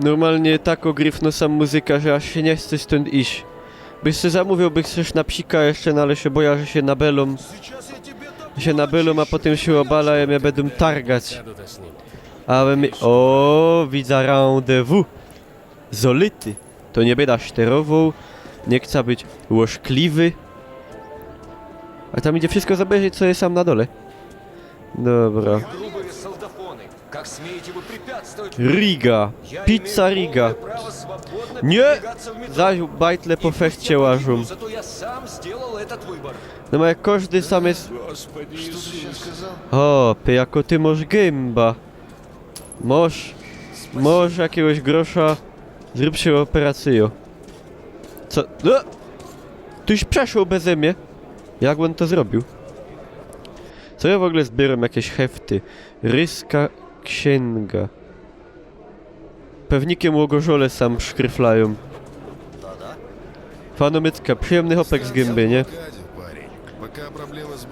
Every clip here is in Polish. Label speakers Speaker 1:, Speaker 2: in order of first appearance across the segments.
Speaker 1: Normalnie tak ogryfno sam muzyka, że aż się nie chce stąd iść. Byś se zamówił, byś coś na psika jeszcze, no ale się boję, że się nabelą. Się nabelą, a potem się obala i mnie będą targać. Ale my... O, widzę rendezvous. Zolity. To nie będę szterową. Nie chcę być łożkliwy. A tam idzie wszystko zobaczyć, co jest sam na dole. Dobra. Riga. Pizza Riga. Nie! Zaś bajtle po feście łażą. No ma jak każdy sam jest... O, jako ty masz gęba. Masz jakiegoś grosza. Zrób się operację. Co? No! Tyś przeszło beze mnie. Jak on to zrobił? Co ja w ogóle zbieram? Jakieś hefty. Ryska księga. Pewnikiem łogorzole sam szkryflają. Fanomycka, przyjemny hopek z gęby, nie?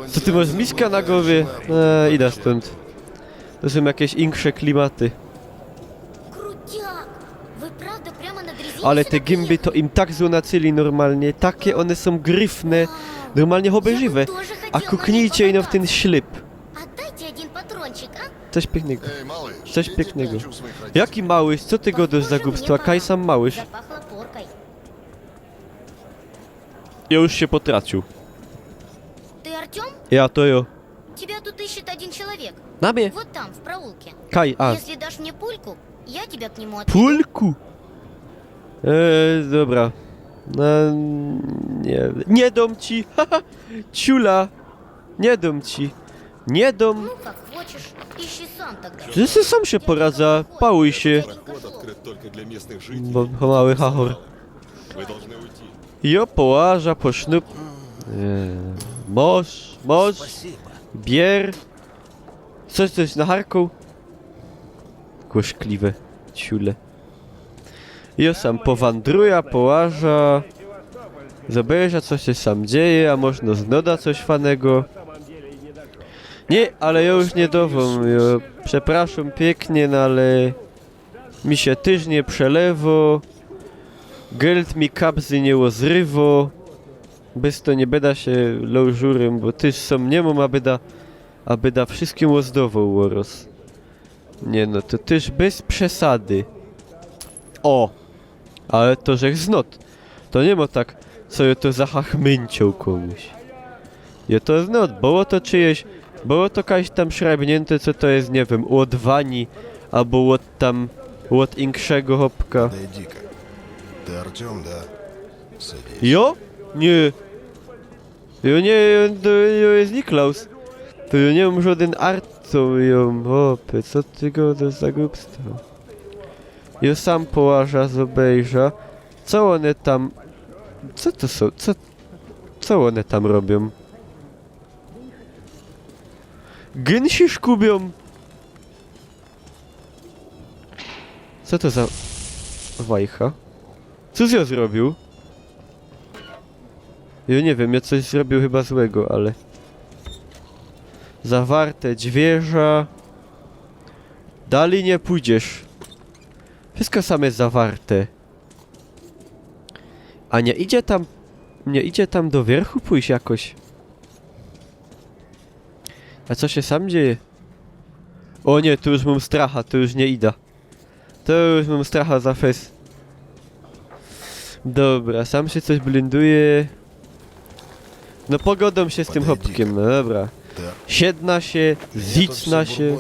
Speaker 1: Co ty masz miska na głowie? Idę stąd. To są jakieś insze klimaty. Ale te gęby to im tak złonacyli normalnie. Takie one są gryfne. Normalnie obejrzywe. A kuknijcie ino w ten ślip. Coś pięknego. Coś pięknego. Jaki małyś? Co ty godasz za głupstwa? Kaj sam małyś. Ja już się potracił. Ja to jo.
Speaker 2: Тебя тут ищет один человек.
Speaker 1: Na mnie.
Speaker 2: Вот там, в проулке.
Speaker 1: Kaj, a.
Speaker 2: Если дашь мне пульку, я тебя к нему отведу.
Speaker 1: Pulku? Dobra. Nie. Nie dom ci. Haha. Ciula. Nie dom ci. Nie dom.
Speaker 2: Ну, как хочешь. Ищи сам тогда.
Speaker 1: Ty se sam się poradza. Pałuj się.
Speaker 3: Проход открыт только для местных жителей.
Speaker 1: Bo mały hachor.
Speaker 3: Вы должны uйти.
Speaker 1: Jo, połaża, po sznub. Moż. Bier. Coś na harką. Głośkliwe. Ciule. Jo, sam powandruje, połaża. Zobaczy, co się sam dzieje, a można znoda coś fanego. Nie, ale ja już nie dową. Jo, przepraszam pięknie, no ale... Mi się tyżnie przelewo. Geld mi kapzy nie ozrywo. Bez to nie beda się lożurem, bo tyż są nie mam, a beda wszystkim ozdował łoros. Nie no, to tyż bez przesady. O! Ale to żech znot. To nie ma tak, co ja to zachachmyncią komuś. Ja to znot, było to czyjeś, było to kaś tam szrabnięte, co to jest, nie wiem, od wani, albo od tam, od inkszego hopka.
Speaker 4: Подойди-ка. Ты Артём, да? Садись.
Speaker 1: Jo? Nie. Jo nie, jo jest Niklaus. To jo nie mam żaden Arto, jo, hopy, co ty go do za głupstwo? Jo sam połaża, zobejrza. Co one tam... Co to są? Co one tam robią? Gęsi szkubią! Co to za... wajcha? Co ja zrobił? Ja nie wiem, ja coś zrobił chyba złego, ale... Zawarte dźwierza... Dalej nie pójdziesz. Wszystko same zawarte. A nie idzie tam... Nie idzie tam do wierchu pójść jakoś? A co się sam dzieje? O nie, tu już mam stracha, tu już nie idę. To już mam stracha za fest. Dobra, sam się coś blinduje. No pogodą się z tym hopkiem, no dobra. Siedna się, zicna się.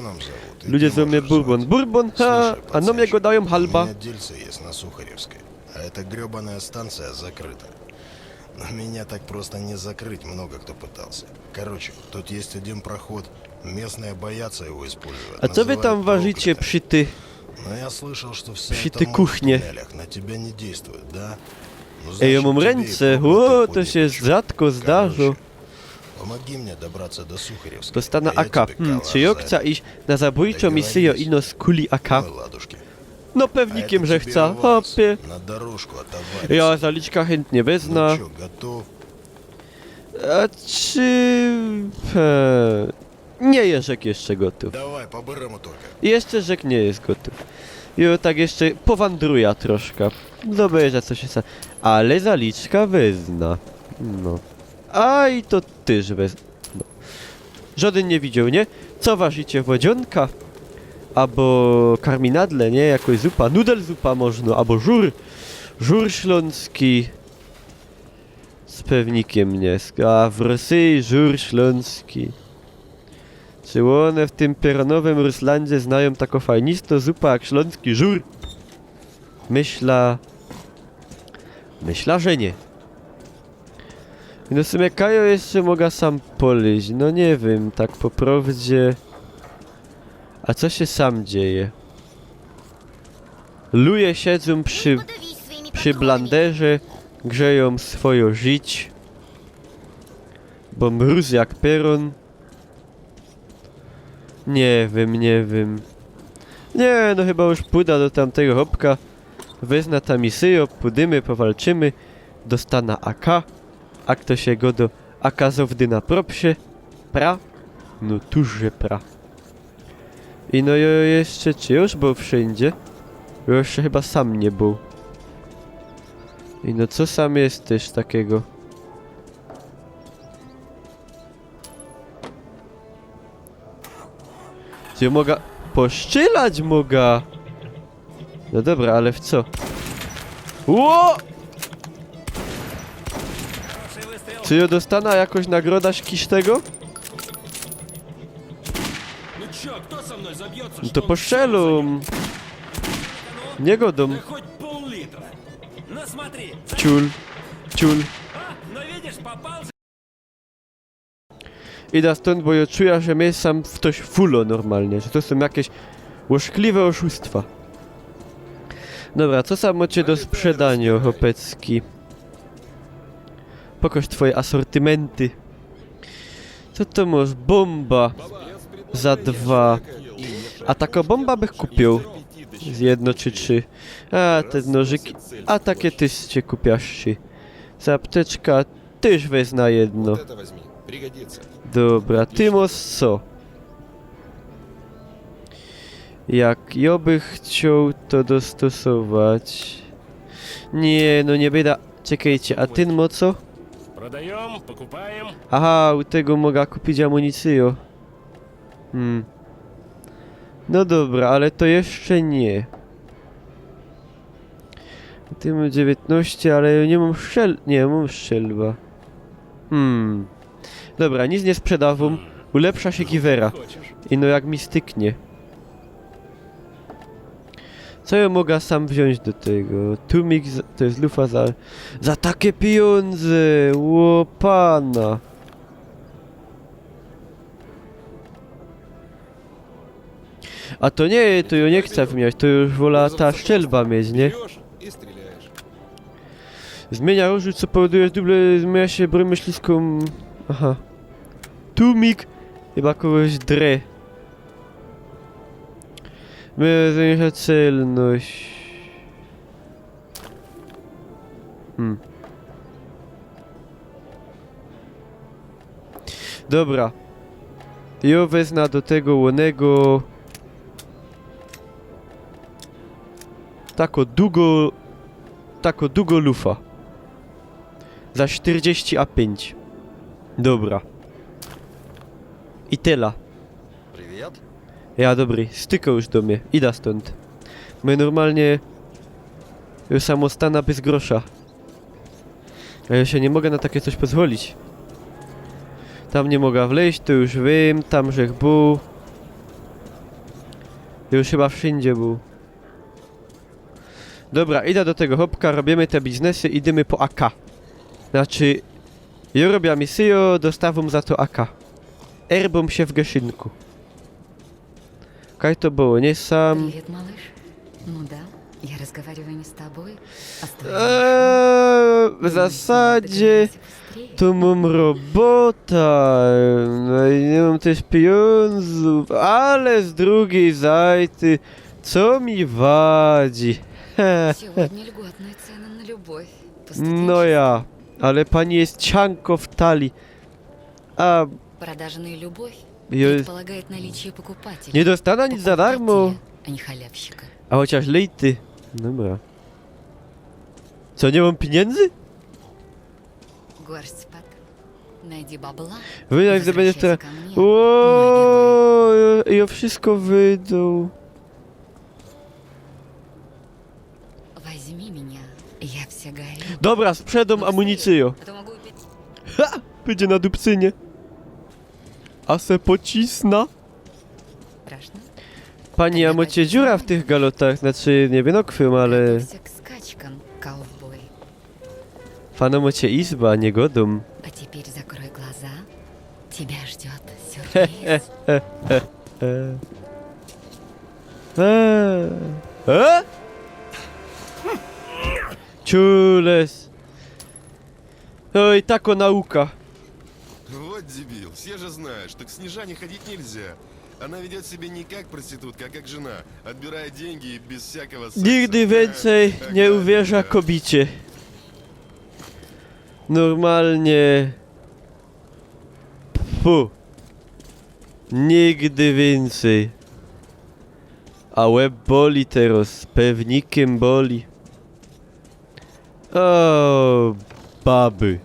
Speaker 1: Ludzie zą mnie Bourbon. Bourbon, ha! A no mnie go dają
Speaker 4: У
Speaker 1: halba.
Speaker 4: меня дельце есть на Сухаревской, а эта грёбаная станция закрыта. Но меня так просто не закрыть, много кто пытался. Короче, тут есть один проход, местные боятся его использовать.
Speaker 1: A co wy tam
Speaker 4: называют
Speaker 1: ważycie
Speaker 4: проклятым.
Speaker 1: przy ty...
Speaker 4: Но я слышал, что вся
Speaker 1: Przy
Speaker 4: эта
Speaker 1: ty
Speaker 4: мощь в
Speaker 1: kuchnie.
Speaker 4: туннелях на тебя не действует, да? Ну,
Speaker 1: Ej, ja
Speaker 4: значит,
Speaker 1: mam
Speaker 4: тебе и
Speaker 1: ręce,
Speaker 4: проклятый
Speaker 1: o, to
Speaker 4: путь
Speaker 1: się
Speaker 4: ни при чём.
Speaker 1: rzadko zdarza.
Speaker 4: Короче, помоги мне добраться до Сухаревской.
Speaker 1: Dostanę
Speaker 4: а я
Speaker 1: AK.
Speaker 4: тебе калаш
Speaker 1: Czy ja
Speaker 4: за
Speaker 1: chcę
Speaker 4: это.
Speaker 1: iść na zabójczą misję ino z kuli AK?
Speaker 4: Ой, ладушки.
Speaker 1: No
Speaker 4: А
Speaker 1: pewnikiem,
Speaker 4: это
Speaker 1: że
Speaker 4: тебе
Speaker 1: chcę,
Speaker 4: аванс
Speaker 1: hopie.
Speaker 4: на дорожку отоварится.
Speaker 1: Ja zaliczka chętnie
Speaker 4: Ну
Speaker 1: wezna.
Speaker 4: чё, готов?
Speaker 1: A czy... Nie jest rzek jeszcze gotów.
Speaker 4: Давай, по-бырому только.
Speaker 1: Jeszcze rzek nie jest gotów. I o tak jeszcze powandruję troszkę. Zobaczę co się stanie. Ale zaliczka wezna. No. A i to też wezna. No. Żaden nie widział, nie? Co ważycie, wodzionka? Albo karminadle, nie? Jakoś zupa, nudel zupa można, albo żur. Żur śląski. Z pewnikiem, nie? A w Rosji żur śląski. Czy one w tym peronowym Ruslandzie znają taką fajnistą zupę jak śląski żur? Myśla, że nie. No w sumie Kajo jeszcze mogę sam poleźć, no nie wiem, tak po prawdzie. A co się sam dzieje? Luje siedzą przy
Speaker 2: Подавись своими
Speaker 1: przy
Speaker 2: патронами.
Speaker 1: blanderze, grzeją swoje żyć. Bo mróz jak peron. Nie wiem. Nie, no chyba już pójdę do tamtego hopka. Wezna tam i syjo, pójdziemy, powalczymy. Dostana AK. A kto się go do AK zawdy na propsie? Pra? No tużże pra. I no jeszcze, czy już był wszędzie? Jeszcze chyba sam nie był. I no co sam jesteś takiego? Czy mogę poszczylać mogę? No dobra, ale w co? Ło! Czy ja dostanę jakąś nagroda z tego?
Speaker 5: Ну чё, кто со мной забьется?
Speaker 1: No to poszczelum. Nie godą.
Speaker 5: Да хоть пол-литра. Ну смотри.
Speaker 1: Ciul.
Speaker 5: А, ну видишь, попался.
Speaker 1: Idę stąd, bo ja czuję, że mnie sam w coś fulo normalnie, że to są jakieś łożkliwe oszustwa. Dobra, co sam macie do sprzedania, Hopecki? Pokaż twoje asortymenty. Co to masz? Bomba za 2. A taką bomba bych kupił. Z 1 czy 3. A te nożyki. A takie też cię kupiasz. Za apteczka też wezna jedno.
Speaker 3: Вот это возьми, пригодится.
Speaker 1: Dobra, ty masz co? Jak ja bych chciał to dostosować. Nie, no nie będę. Czekajcie, a ty ma co?
Speaker 5: Продаем, покупаем.
Speaker 1: Aha, u tego mogę kupić amunicję. No dobra, ale to jeszcze nie. Ty mam 19, ale ja nie mam nie, mam strzelba. Dobra, nic nie sprzedawam. Ulepsza się giwera. I no jak mi styknie. Co ja mogę sam wziąć do tego? Tumik, to jest lufa za takie pieniądze! Ło pana! A to nie, to ja nie chcę mieć, to już wola ta szczelba mieć, nie?
Speaker 3: Берешь и стреляешь.
Speaker 1: Zmienia użyć, co powoduje, że duble zmienia się broń myśliską... Aha. Tumik! Chyba kogoś dre. Zwiększa celność. Dobra. Ja wezmę do tego łonego... Tako długo lufa. Za 40 A5. Dobra. I tyle.
Speaker 6: Привет.
Speaker 1: Ja dobry, stykał już do mnie. Idę stąd. My normalnie... Już samostana bez grosza. A ja się nie mogę na takie coś pozwolić. Tam nie mogę wleźć, to już wiem, tam żech był. Już chyba wszędzie był. Dobra, idę do tego hopka, robimy te biznesy, idziemy po AK. Znaczy, ja robię misję, dostawam za to AK. Erbą się w geszynku. Kaj to było, nie sam...
Speaker 7: Привет, малыш. Ну да, я разговариваю не с тобой, а с твоим
Speaker 1: W zasadzie to mam robota, no i nie mam też pieniądzów, ale z drugiej zajty, co mi wadzi?
Speaker 7: Сегодня льготные цены на любовь.
Speaker 1: No ja, ale pani jest cianko w talii, a
Speaker 7: Продажная любовь
Speaker 1: ja
Speaker 7: предполагает наличие покупателя.
Speaker 1: nie dostanę nic za darmo.
Speaker 7: а не халявщика.
Speaker 1: A chociaż lejty. Dobra. Co, nie mam pieniędzy?
Speaker 7: Горсть спад. Найди бабла.
Speaker 1: Wydaj, gdy będziesz teraz...
Speaker 7: Возвращайся ко мне.
Speaker 1: Oooo, ja wszystko wyjdą.
Speaker 7: Возьми меня. Я вся горю.
Speaker 1: Dobra, sprzedam amunicję.
Speaker 7: А то могу убить.
Speaker 1: Ha! Będzie na dupcynie. A se pocisna.
Speaker 7: Страшно?
Speaker 1: Pani, a macie dziura w tych galotach? Znaczy, nie wiem, no kwym, ale...
Speaker 7: Готовься к скачкам, ковбой.
Speaker 1: Fano macie izba, nie godum.
Speaker 7: А теперь закрой глаза. Тебя ждет сюрприз.
Speaker 1: Ciules. Oj, tako nauka.
Speaker 6: Вот дебил, все же знают, что к Снежане ходить нельзя. Она ведет себя не как проститутка, а как жена, отбирая деньги и без всякого секса.
Speaker 1: Nigdy więcej nie uwierza kobicie. Normalnie... Fu. Nigdy więcej. A łeb boli teraz, pewnikiem boli. O, baby.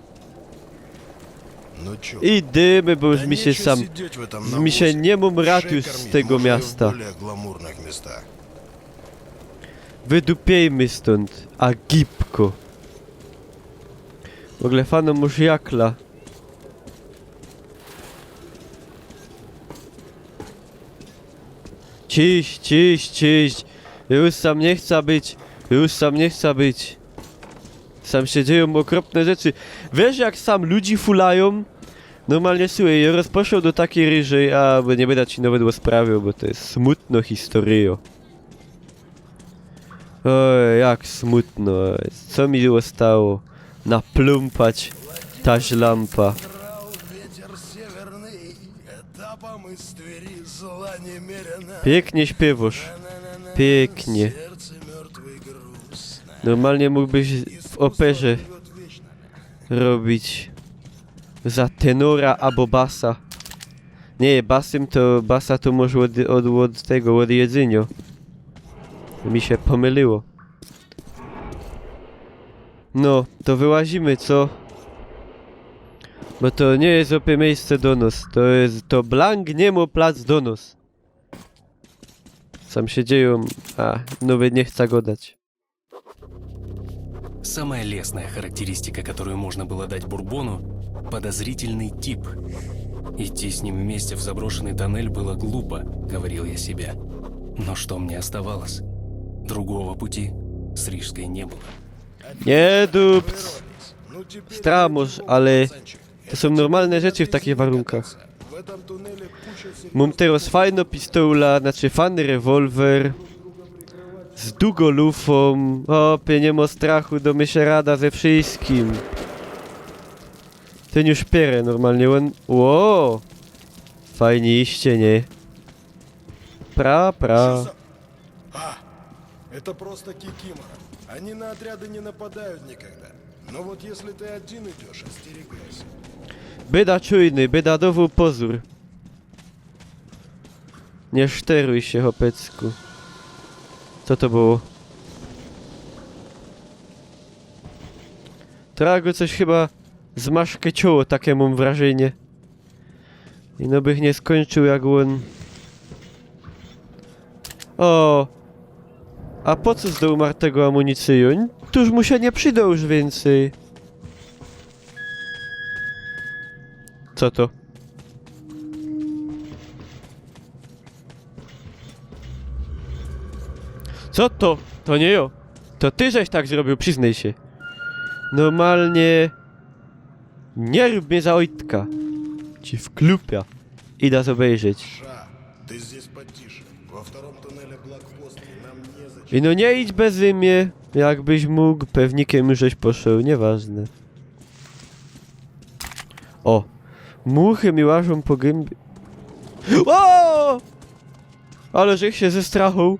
Speaker 4: Ну чё?
Speaker 1: Idziemy, bo już
Speaker 4: Да
Speaker 1: mi się
Speaker 4: нечего
Speaker 1: sam...
Speaker 4: сидеть в этом
Speaker 1: Mi się
Speaker 4: навозе.
Speaker 1: nie mam rad już
Speaker 4: Шей
Speaker 1: z
Speaker 4: кормить
Speaker 1: tego
Speaker 4: можно и в
Speaker 1: miasta.
Speaker 4: более гламурных местах.
Speaker 1: Wydupiejmy stąd, a gipko. W ogóle fanom już jakla. Ciś, ciś, ciś. Już sam nie chce być. Już sam nie chce być. Sam się dzieją okropne rzeczy. Wiesz jak sam ludzi fulają? Normalnie słuchaj, ja rozpoczął do takiej ryżej, a bo nie będę ci nawet sprawiał, bo to jest smutno historio. Oj, jak smutno. Co mi zostało? Naplumpać taś lampa.
Speaker 4: Крал ветер северный, этапом из Твери зла немерено.
Speaker 1: Pięknie śpiewasz. Pięknie.
Speaker 4: Сердце мертвый грустно.
Speaker 1: Normalnie mógłbyś w operze
Speaker 4: Живет вечно.
Speaker 1: robić za tenora albo basa. Nie, basa to może od tego, od jedzenia. Mi się pomyliło. No, to wyłazimy, co? Bo to nie jest opie miejsce do nas. To blank nie ma plac do nas. Sam się dzieją, a nawet nie chcę go dać.
Speaker 8: Самая лестная характеристика, которую можно было дать Бурбону – подозрительный тип. Идти с ним вместе в заброшенный тоннель было глупо, говорил я себе. Но что мне оставалось? Другого пути с Рижской не было.
Speaker 1: Nie dupc.
Speaker 4: Ну теперь
Speaker 1: Stramoż,
Speaker 4: ради
Speaker 1: ale
Speaker 4: бога, пацанчик,
Speaker 1: to są normalne rzeczy w takich warunkach.
Speaker 4: в этом туннеле куча
Speaker 1: Mam teraz fajną pistola, znaczy fajny rewolwer z długą lufą. O, nie ma strachu, domy się rada ze wszystkim. Ten już pierę normalnie, on... Ło! Fajnie iście, nie? Pra.
Speaker 4: А, это просто кикимора. Они на отряды не нападают никогда. Но вот если ты один идешь, остерегайся.
Speaker 1: Byda czujny, byda dowół pozór. Nie szczeruj się, chłopecku. Co to było? Trago coś chyba zmaszkeciło, takie mam wrażenie. I no bych nie skończył jak on. O! A po co zdał martego amunicję? Tuż mu się nie przyda już więcej. Co to? Co to? To nie ja. To ty żeś tak zrobił, przyznaj się. Normalnie... Nie rób mnie za ojtka. Ci wklupia. Idę obejrzeć.
Speaker 4: Ша, ты здесь потише. Во втором туннеле блокпост, и нам незачем.
Speaker 1: I no nie idź bez imię. Jakbyś mógł, pewnikiem żeś poszedł, nieważne. O! Muchy mi łażą po gębie. O! Ale żech się ze strachu.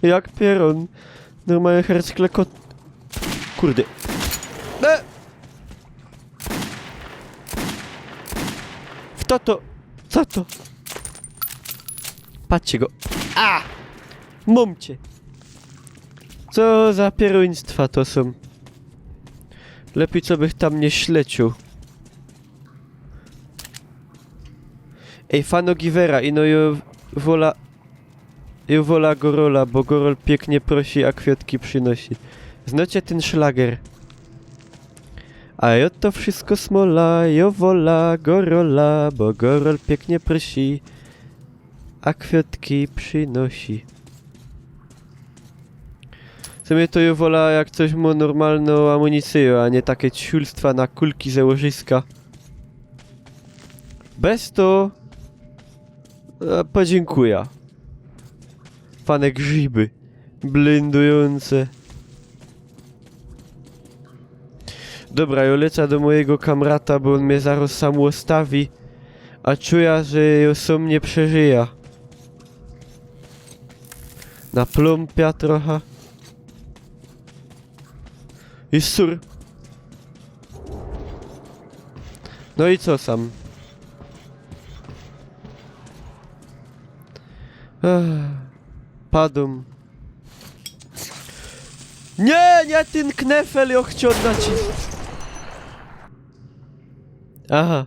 Speaker 1: Jak pieron. Normalnie herc klekot... Kurde. Kto to? Co to? Patrzcie go. A! Mumcie. Co za pieruństwa to są. Lepiej co bych tam nie ślecił. Ej, fano Givera, ino jo wola Gorola, bo Gorol pięknie prosi, a kwiatki przynosi. Znacie ten szlager? A jo to wszystko smola, jo wola Gorola, bo Gorol pięknie prosi, a kwiatki przynosi. W sumie to jo wola jak coś mu normalną amunicję, a nie takie ciulstwa na kulki z łożyska. Bez to... podziękuję. Fane grzyby. Blendujące. Dobra, ja lecę do mojego kamrata, bo on mnie zaraz sam ustawi. A czuję, że ja sam nie przeżyję. Na plumpia trochę. I sur. No i co sam? Padum. Nie ten knefel, ja chciał nacisnąć. Aha.